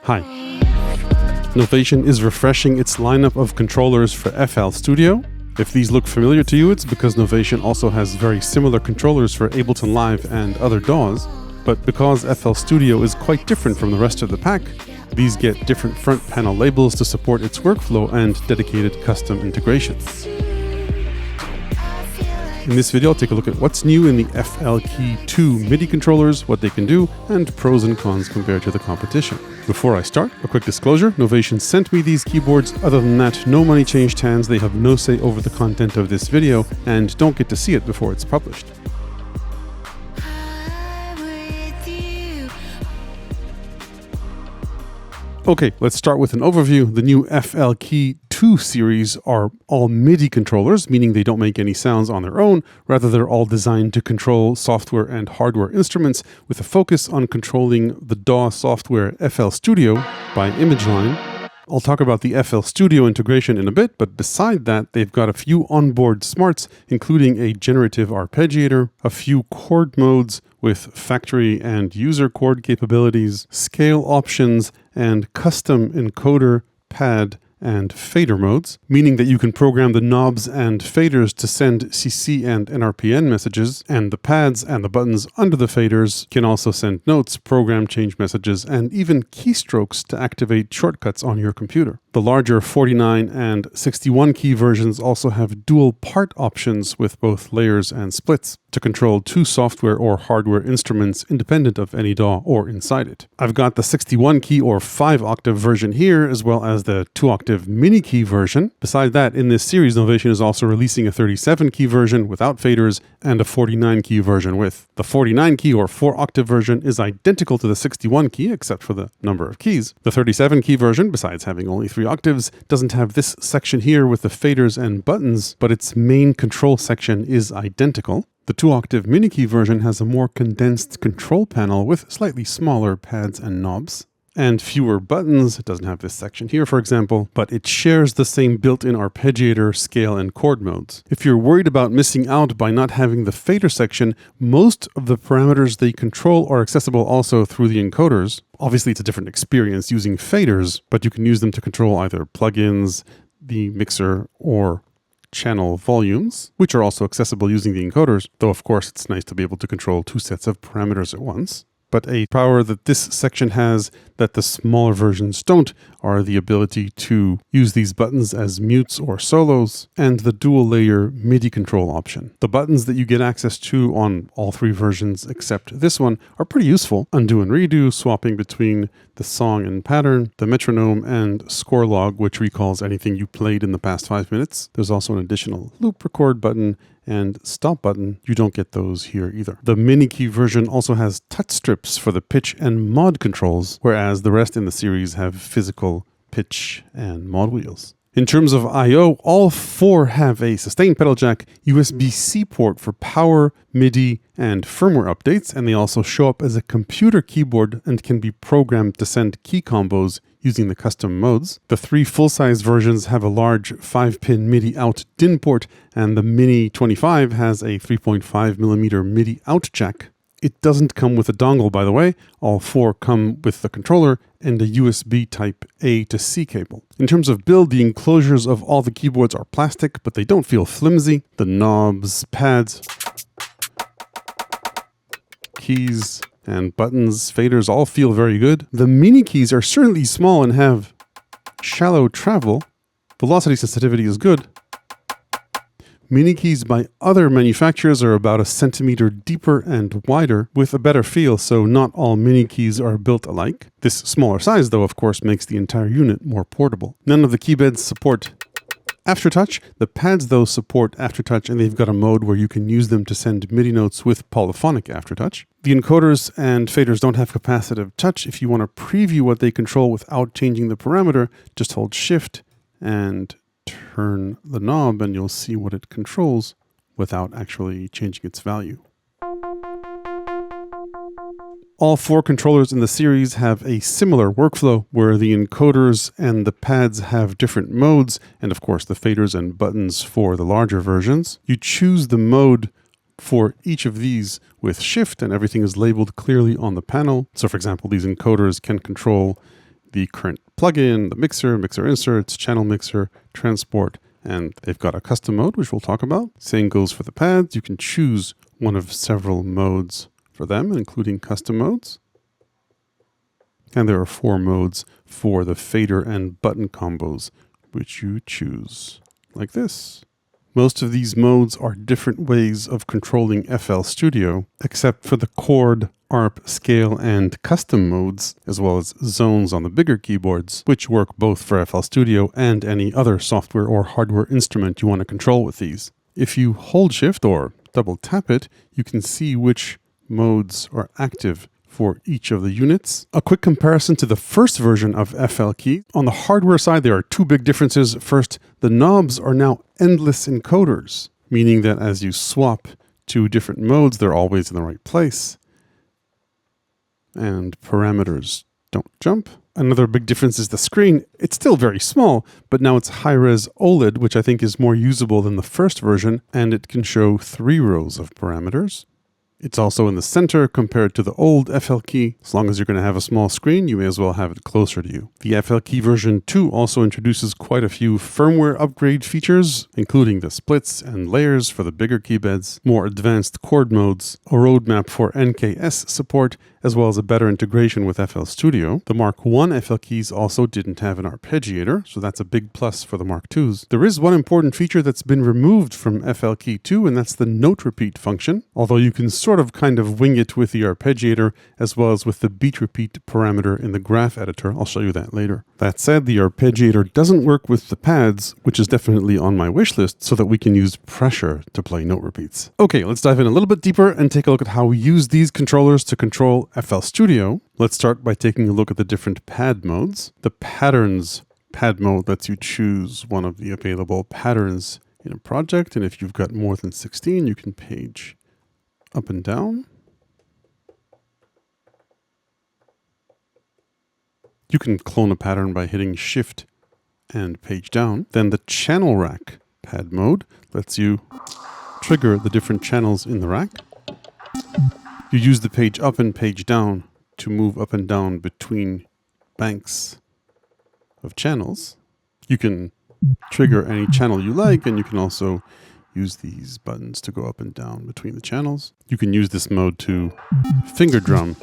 Hi. Novation is refreshing its lineup of controllers for FL Studio. If these look familiar to you, it's because Novation also has very similar controllers for Ableton Live and other DAWs. But because FL Studio is quite different from the rest of the pack, these get different front panel labels to support its workflow and dedicated custom integrations. In this video, I'll take a look at what's new in the FLkey 2 MIDI controllers, what they can do, and pros and cons compared to the competition. Before I start, a quick disclosure, Novation sent me these keyboards. Other than that, no money changed hands, they have no say over the content of this video, and don't get to see it before it's published. Okay, let's start with an overview. The new FLkey 2 series are all MIDI controllers, meaning they don't make any sounds on their own. Rather, they're all designed to control software and hardware instruments with a focus on controlling the DAW software FL Studio by ImageLine. I'll talk about the FL Studio integration in a bit, but beside that, they've got a few onboard smarts, including a generative arpeggiator, a few chord modes with factory and user chord capabilities, scale options, and custom encoder, pad, and fader modes, meaning that you can program the knobs and faders to send CC and NRPN messages, and the pads and the buttons under the faders can also send notes, program change messages, and even keystrokes to activate shortcuts on your computer. The larger 49 and 61 key versions also have dual part options with both layers and splits to control two software or hardware instruments independent of any DAW or inside it. I've got the 61 key or 5-octave version here, as well as the 2-octave mini key version. Beside that, in this series, Novation is also releasing a 37 key version without faders and a 49 key version with. The 49 key or 4-octave version is identical to the 61 key except for the number of keys. The 37 key version, besides having only 3 octaves, doesn't have this section here with the faders and buttons, but its main control section is identical. The 2-octave mini key version has a more condensed control panel with slightly smaller pads and knobs and fewer buttons. It doesn't have this section here, for example, but it shares the same built-in arpeggiator, scale, and chord modes. If you're worried about missing out by not having the fader section, most of the parameters they control are accessible also through the encoders. Obviously, it's a different experience using faders, but you can use them to control either plugins, the mixer, or channel volumes, which are also accessible using the encoders, though of course it's nice to be able to control two sets of parameters at once. But a power that this section has that the smaller versions don't are the ability to use these buttons as mutes or solos and the dual layer MIDI control option. The buttons that you get access to on all 3 versions except this one are pretty useful. Undo and redo, swapping between the song and pattern, the metronome, and score log, which recalls anything you played in the past 5 minutes. There's also an additional loop record button and stop button. You don't get those here either. The mini key version also has touch strips for the pitch and mod controls, whereas the rest in the series have physical pitch and mod wheels. In terms of I/O, all 4 have a sustain pedal jack, USB-C port for power, MIDI, and firmware updates, and they also show up as a computer keyboard and can be programmed to send key combos using the custom modes. The 3 full-size versions have a large 5-pin MIDI out DIN port, and the Mini 25 has a 3.5mm MIDI out jack. It doesn't come with a dongle, by the way. All 4 come with the controller and a USB type A to C cable. In terms of build, the enclosures of all the keyboards are plastic, but they don't feel flimsy. The knobs, pads, keys, and buttons, faders all feel very good. The mini keys are certainly small and have shallow travel. Velocity sensitivity is good. Mini keys by other manufacturers are about 1 centimeter deeper and wider with a better feel, so not all mini keys are built alike. This smaller size, though, of course, makes the entire unit more portable. None of the keybeds support aftertouch. The pads, though, support aftertouch, and they've got a mode where you can use them to send MIDI notes with polyphonic aftertouch. The encoders and faders don't have capacitive touch. If you want to preview what they control without changing the parameter, just hold Shift and turn the knob and you'll see what it controls without actually changing its value. All 4 controllers in the series have a similar workflow where the encoders and the pads have different modes, and of course the faders and buttons for the larger versions. You choose the mode for each of these with Shift and everything is labeled clearly on the panel. So for example, these encoders can control the current plugin, the mixer, mixer inserts, channel mixer, transport, and they've got a custom mode, which we'll talk about. Same goes for the pads. You can choose one of several modes for them, including custom modes. And there are 4 modes for the fader and button combos, which you choose like this. Most of these modes are different ways of controlling FL Studio, except for the chord, ARP, scale, and custom modes, as well as zones on the bigger keyboards, which work both for FL Studio and any other software or hardware instrument you want to control with these. If you hold Shift or double tap it, you can see which modes are active for each of the units. A quick comparison to the first version of FLkey. On the hardware side, there are 2 big differences. First, the knobs are now endless encoders, meaning that as you swap to different modes, they're always in the right place. And parameters don't jump. Another big difference is the screen. It's still very small, but now it's high-res OLED, which I think is more usable than the first version, and it can show 3 rows of parameters. It's also in the center compared to the old FLkey. As long as you're going to have a small screen, you may as well have it closer to you. The FLkey version 2 also introduces quite a few firmware upgrade features, including the splits and layers for the bigger keybeds, more advanced chord modes, a roadmap for NKS support, as well as a better integration with FL Studio. The Mark I FLkeys also didn't have an arpeggiator, so that's a big plus for the Mark IIs. There is one important feature that's been removed from FLkey 2, and that's the note repeat function, although you can sort of kind of wing it with the arpeggiator as well as with the beat repeat parameter in the graph editor. I'll show you that later. That said, the arpeggiator doesn't work with the pads, which is definitely on my wish list so that we can use pressure to play note repeats. Okay, let's dive in a little bit deeper and take a look at how we use these controllers to control FL Studio. Let's start by taking a look at the different pad modes. The patterns pad mode lets you choose one of the available patterns in a project, and if you've got more than 16, you can page up and down. You can clone a pattern by hitting Shift and page down. Then the channel rack pad mode lets you trigger the different channels in the rack. You use the page up and page down to move up and down between banks of channels. You can trigger any channel you like, and you can also use these buttons to go up and down between the channels. You can use this mode to finger drum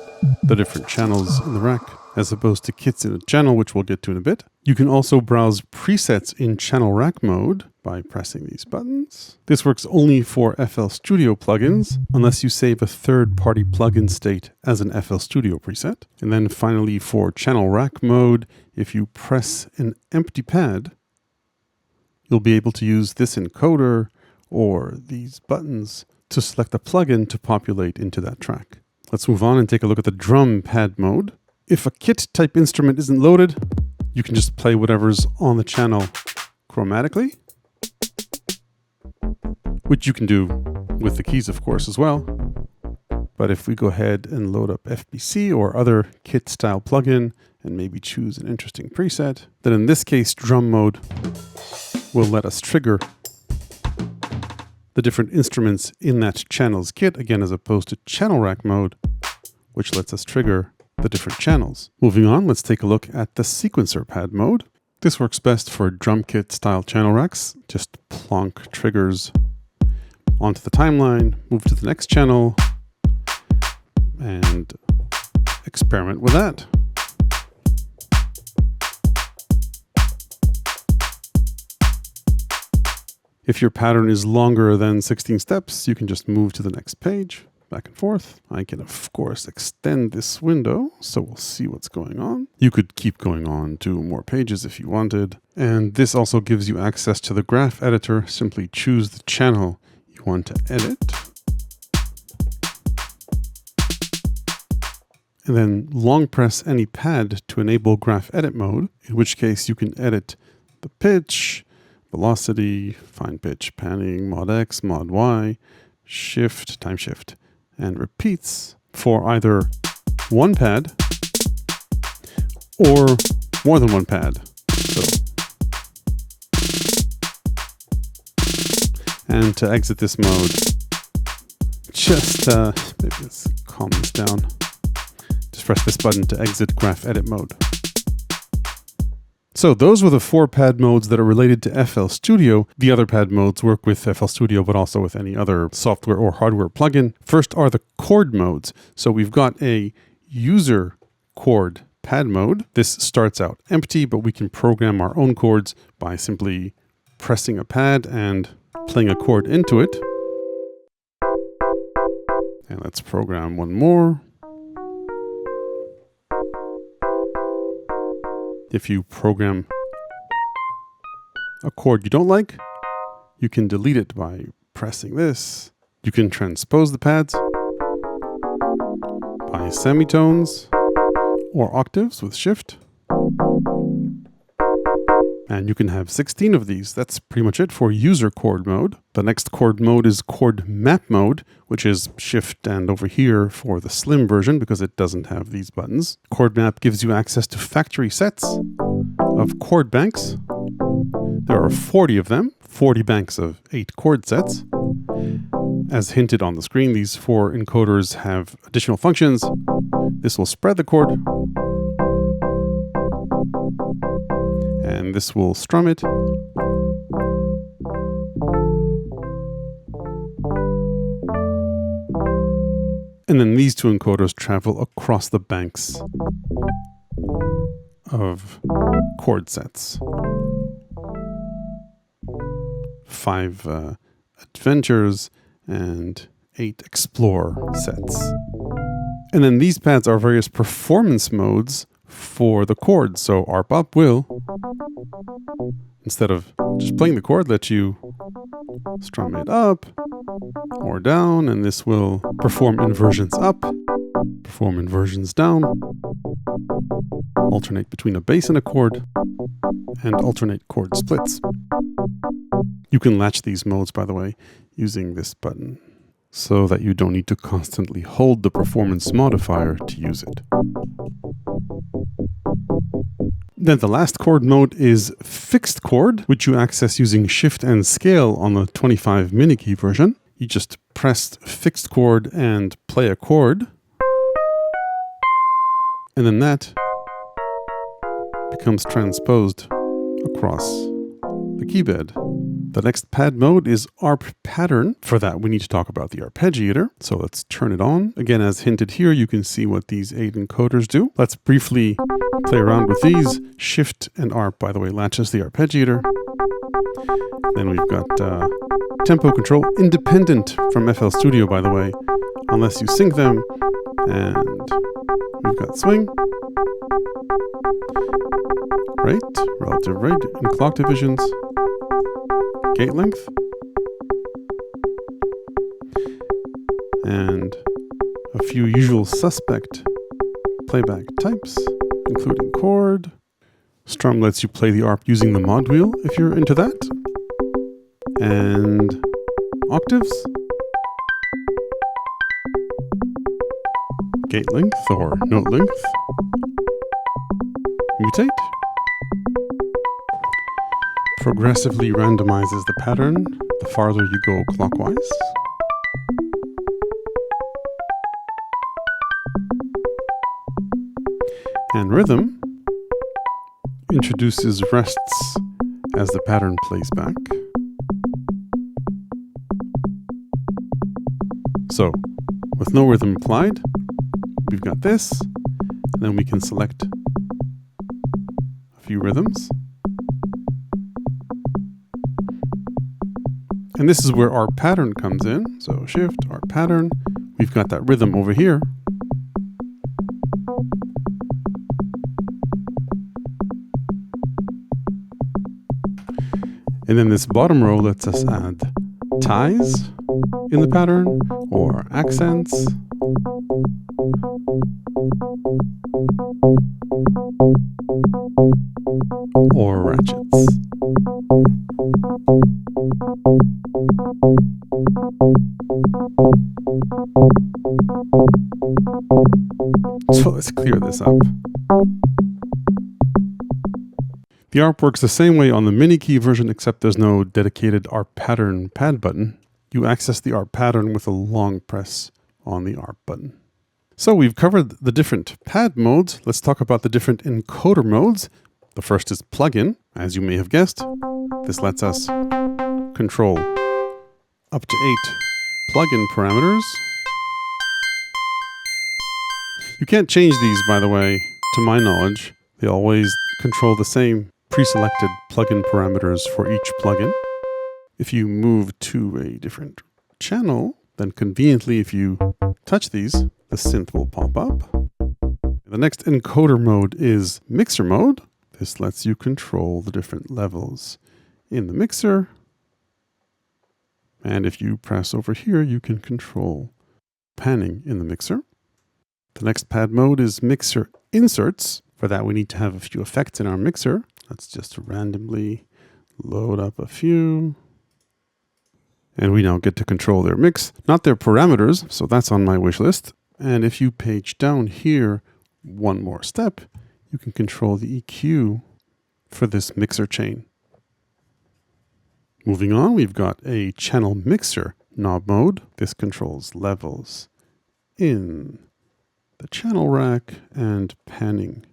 the different channels in the rack, as opposed to kits in a channel, which we'll get to in a bit. You can also browse presets in channel rack mode by pressing these buttons. This works only for FL Studio plugins, unless you save a third-party plugin state as an FL Studio preset. And then finally, for channel rack mode, if you press an empty pad, you'll be able to use this encoder or these buttons to select a plugin to populate into that track. Let's move on and take a look at the drum pad mode. If a kit type instrument isn't loaded, you can just play whatever's on the channel chromatically, which you can do with the keys, of course, as well. But if we go ahead and load up FBC or other kit style plugin and maybe choose an interesting preset, then in this case, drum mode will let us trigger the different instruments in that channel's kit, again, as opposed to channel rack mode, which lets us trigger the different channels. Moving on, let's take a look at the sequencer pad mode. This works best for drum kit style channel racks. Just plonk triggers onto the timeline, move to the next channel, and experiment with that. If your pattern is longer than 16 steps, you can just move to the next page, back and forth. I can, of course, extend this window, so we'll see what's going on. You could keep going on to more pages if you wanted. And this also gives you access to the graph editor. Simply choose the channel you want to edit. And then long press any pad to enable graph edit mode, in which case you can edit the pitch, velocity, fine pitch, panning, mod X, mod Y, shift, time shift, and repeats for either one pad or more than one pad. And to exit this mode, just maybe let's calm this down. Just press this button to exit graph edit mode. So those were the 4 pad modes that are related to FL Studio. The other pad modes work with FL Studio, but also with any other software or hardware plugin. First are the chord modes. So we've got a user chord pad mode. This starts out empty, but we can program our own chords by simply pressing a pad and playing a chord into it. And let's program one more. If you program a chord you don't like, you can delete it by pressing this. You can transpose the pads by semitones or octaves with shift. And you can have 16 of these. That's pretty much it for user chord mode. The next chord mode is chord map mode, which is shift and over here for the slim version because it doesn't have these buttons. Chord map gives you access to factory sets of chord banks. There are 40 of them, 40 banks of 8 chord sets. As hinted on the screen, these 4 encoders have additional functions. This will spread the chord, and this will strum it. And then these 2 encoders travel across the banks of chord sets. 5 adventures and 8 explore sets. And then these pads are various performance modes for the chord. So ARP up will, instead of just playing the chord, let you strum it up or down, and this will perform inversions up, perform inversions down, alternate between a bass and a chord, and alternate chord splits. You can latch these modes, by the way, using this button, so that you don't need to constantly hold the performance modifier to use it. Then the last chord mode is fixed chord, which you access using shift and scale on the 25 mini key version. You just press fixed chord and play a chord, and then that becomes transposed across the keyboard. The next pad mode is ARP pattern. For that, we need to talk about the arpeggiator. So let's turn it on. Again, as hinted here, you can see what these 8 encoders do. Let's briefly play around with these. Shift and ARP, by the way, latches the arpeggiator. Then we've got tempo control, independent from FL Studio, by the way, unless you sync them. And we've got swing, rate, relative rate, and clock divisions, gate length, and a few usual suspect playback types, including chord. Strum lets you play the ARP using the mod wheel if you're into that, and octaves, gate length or note length, mutate, progressively randomizes the pattern the farther you go clockwise. And rhythm introduces rests as the pattern plays back. So, with no rhythm applied, we've got this, and then we can select a few rhythms. And this is where our pattern comes in. So shift, our pattern. We've got that rhythm over here. And then this bottom row lets us add ties in the pattern, or accents, or ratchets. So let's clear this up. The ARP works the same way on the mini key version, except there's no dedicated ARP pattern pad button. You access the ARP pattern with a long press on the ARP button. So we've covered the different pad modes. Let's talk about the different encoder modes. The The first is plugin, as you may have guessed. This lets us control up to 8 plugin parameters. You can't change these, by the way, to my knowledge. They always control the same pre-selected plugin parameters for each plugin. If you move to a different channel, then conveniently, if you touch these, the synth will pop up. The next encoder mode is mixer mode. This lets you control the different levels in the mixer. And if you press over here, you can control panning in the mixer. The next pad mode is mixer inserts. For that, we need to have a few effects in our mixer. Let's just randomly load up a few. And we now get to control their mix, not their parameters. So that's on my wish list. And if you page down here one more step, you can control the EQ for this mixer chain. Moving on, we've got a channel mixer knob mode. This controls levels in the channel rack and panning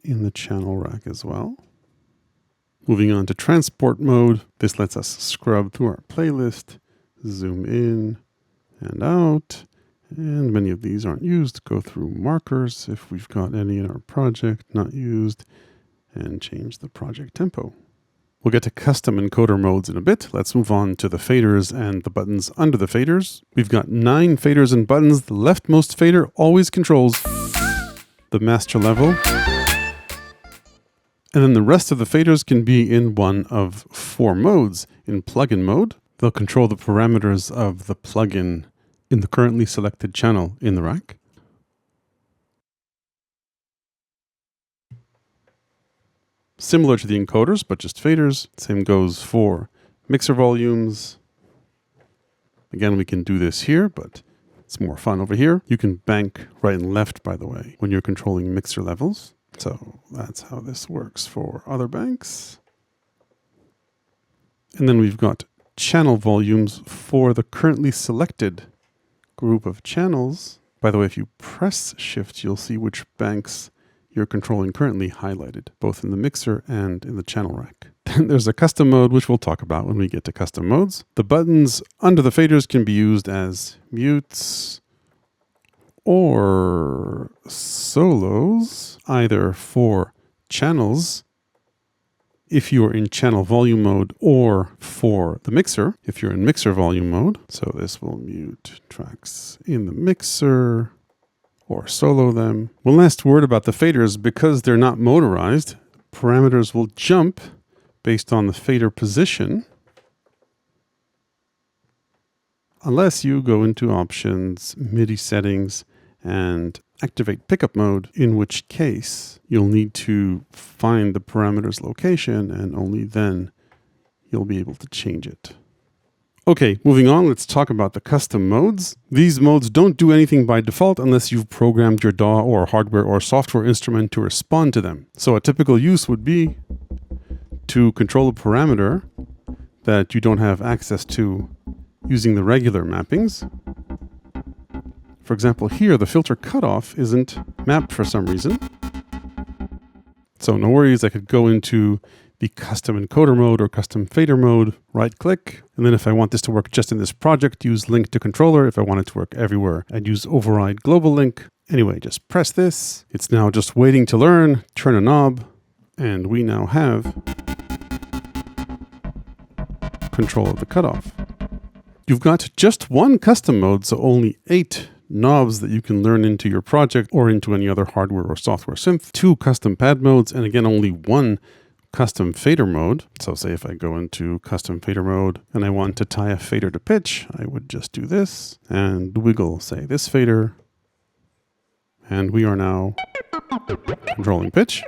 in the channel rack as well. Moving on to transport mode. This lets us scrub through our playlist, zoom in and out. And many of these aren't used. Go through markers if we've got any in our project not used, and change the project tempo. We'll get to custom encoder modes in a bit. Let's move on to the faders and the buttons under the faders. We've got 9 faders and buttons. The leftmost fader always controls the master level. And then the rest of the faders can be in one of 4 modes. In plugin mode, they'll control the parameters of the plugin in the currently selected channel in the rack. Similar to the encoders, but just faders. Same goes for mixer volumes. Again, we can do this here, but it's more fun over here. You can bank right and left, by the way, when you're controlling mixer levels. So that's how this works for other banks. And then we've got channel volumes for the currently selected group of channels. By the way, if you press shift, you'll see which banks you're controlling currently highlighted, both in the mixer and in the channel rack. Then there's a custom mode, which we'll talk about when we get to custom modes. The buttons under the faders can be used as mutes or solos, either for channels if you're in channel volume mode, or for the mixer if you're in mixer volume mode. So this will mute tracks in the mixer or solo them. One last word about the faders. Because they're not motorized, parameters will jump based on the fader position, unless you go into options, MIDI settings, and activate pickup mode, in which case you'll need to find the parameter's location, and only then you'll be able to change it. Okay, moving on, let's talk about the custom modes. These modes don't do anything by default unless you've programmed your DAW or hardware or software instrument to respond to them. So a typical use would be to control a parameter that you don't have access to using the regular mappings. For example, here, the filter cutoff isn't mapped for some reason. So no worries, I could go into the custom encoder mode or custom fader mode, right click. And then if I want this to work just in this project, use link to controller. If I want it to work everywhere, I'd use override global link. Anyway, just press this. It's now just waiting to learn, turn a knob, and we now have control of the cutoff. You've got just one custom mode, so only 8 knobs that you can learn into your project or into any other hardware or software synth, 2 custom pad modes, and again, only 1 custom fader mode. So say if I go into custom fader mode and I want to tie a fader to pitch, I would just do this and wiggle, say, this fader. And we are now controlling pitch.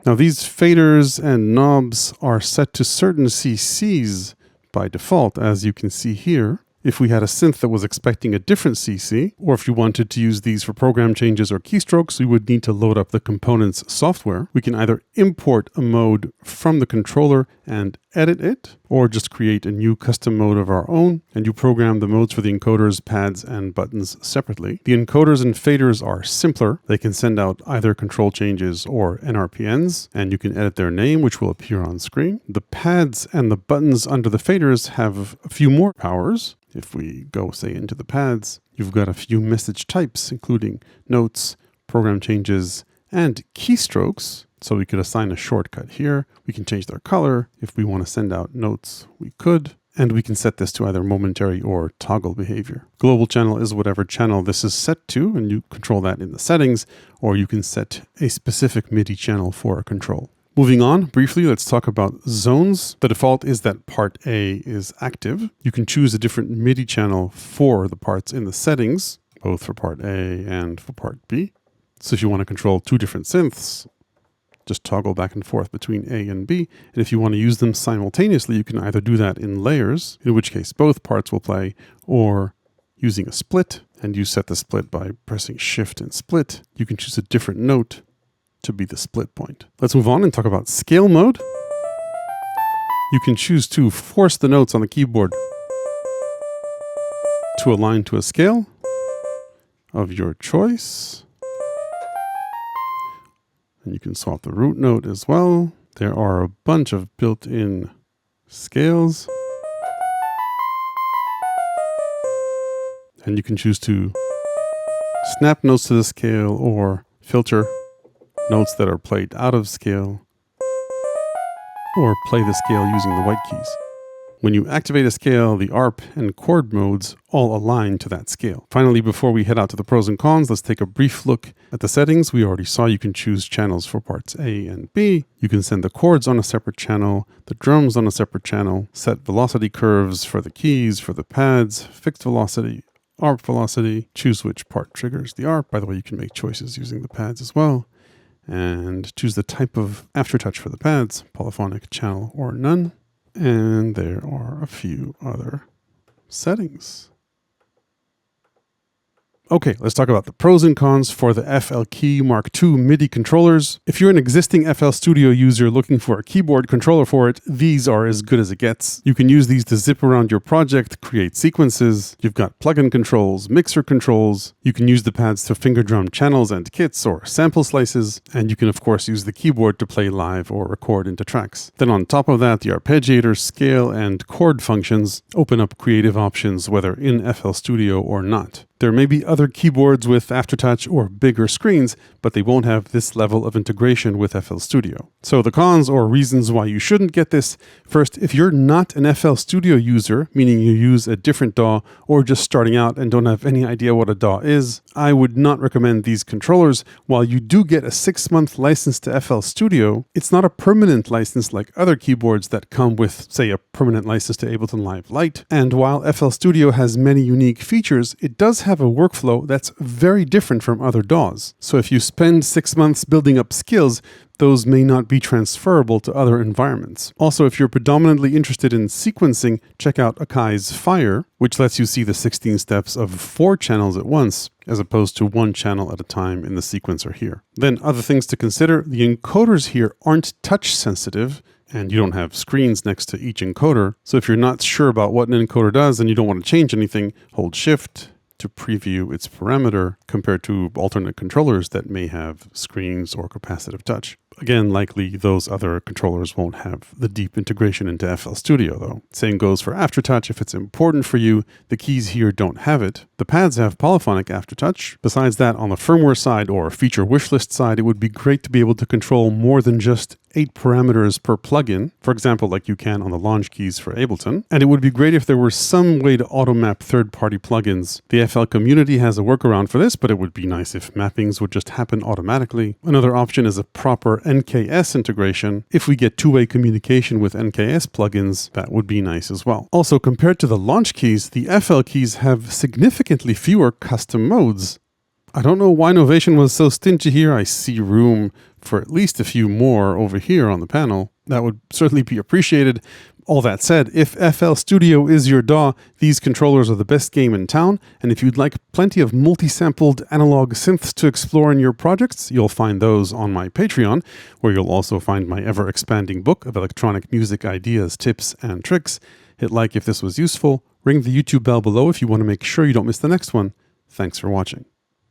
Now these faders and knobs are set to certain CCs by default, as you can see here. If we had a synth that was expecting a different CC, or if you wanted to use these for program changes or keystrokes, we would need to load up the component's software. We can either import a mode from the controller and edit it, or just create a new custom mode of our own, and you program the modes for the encoders, pads, and buttons separately. The encoders and faders are simpler. They can send out either control changes or NRPNs, and you can edit their name, which will appear on screen. The pads and the buttons under the faders have a few more powers. If we go, say, into the pads, you've got a few message types, including notes, program changes, and keystrokes. So we could assign a shortcut here. We can change their color. If we want to send out notes, we could. And we can set this to either momentary or toggle behavior. Global channel is whatever channel this is set to, and you control that in the settings, or you can set a specific MIDI channel for a control. Moving on, briefly, let's talk about zones. The default is that part A is active. You can choose a different MIDI channel for the parts in the settings, both for part A and for part B. So if you want to control two different synths, just toggle back and forth between A and B. And if you want to use them simultaneously, you can either do that in layers, in which case both parts will play, or using a split, and you set the split by pressing Shift and Split. You can choose a different note to be the split point. Let's move on and talk about scale mode. You can choose to force the notes on the keyboard to align to a scale of your choice. And you can swap the root note as well. There are a bunch of built-in scales. And you can choose to snap notes to the scale or filter notes that are played out of scale, or play the scale using the white keys. When you activate a scale, the ARP and chord modes all align to that scale. Finally, before we head out to the pros and cons, let's take a brief look at the settings. We already saw you can choose channels for parts A and B. You can send the chords on a separate channel, the drums on a separate channel, set velocity curves for the keys, for the pads, fixed velocity, ARP velocity, choose which part triggers the ARP. By the way, you can make choices using the pads as well. And choose the type of aftertouch for the pads, polyphonic, channel, or none. And there are a few other settings. Okay, let's talk about the pros and cons for the FLkey MK2 MIDI controllers. If you're an existing FL Studio user looking for a keyboard controller for it, these are as good as it gets. You can use these to zip around your project, create sequences. You've got plugin controls, mixer controls. You can use the pads to finger drum channels and kits or sample slices. And you can, of course, use the keyboard to play live or record into tracks. Then on top of that, the arpeggiator, scale, and chord functions open up creative options, whether in FL Studio or not. There may be other keyboards with aftertouch or bigger screens, but they won't have this level of integration with FL Studio. So the cons or reasons why you shouldn't get this: first, if you're not an FL Studio user, meaning you use a different DAW or just starting out and don't have any idea what a DAW is, I would not recommend these controllers. While you do get a 6-month license to FL Studio, it's not a permanent license like other keyboards that come with, say, a permanent license to Ableton Live Lite. And while FL Studio has many unique features, it does have a workflow that's very different from other DAWs. So if you spend 6 months building up skills, those may not be transferable to other environments. Also, if you're predominantly interested in sequencing, check out Akai's Fire, which lets you see the 16 steps of 4 channels at once, as opposed to 1 channel at a time in the sequencer here. Then other things to consider: the encoders here aren't touch sensitive, and you don't have screens next to each encoder. So if you're not sure about what an encoder does and you don't want to change anything, hold Shift to preview its parameter, compared to alternate controllers that may have screens or capacitive touch. Again, likely those other controllers won't have the deep integration into FL Studio though. Same goes for aftertouch. If it's important for you, the keys here don't have it. The pads have polyphonic aftertouch. Besides that, on the firmware side or feature wishlist side, it would be great to be able to control more than just 8 parameters per plugin, for example, like you can on the launch keys for Ableton. And it would be great if there were some way to auto-map third-party plugins. The FL community has a workaround for this, but it would be nice if mappings would just happen automatically. Another option is a proper NKS integration. If we get two-way communication with NKS plugins, that would be nice as well. Also, compared to the launch keys, the FL keys have significantly fewer custom modes. I don't know why Novation was so stingy here. I see room for at least a few more over here on the panel. That would certainly be appreciated. All that said, if FL Studio is your DAW, these controllers are the best game in town, and if you'd like plenty of multi-sampled analog synths to explore in your projects, you'll find those on my Patreon, where you'll also find my ever-expanding book of electronic music ideas, tips, and tricks. Hit like if this was useful, ring the YouTube bell below if you want to make sure you don't miss the next one. Thanks for watching.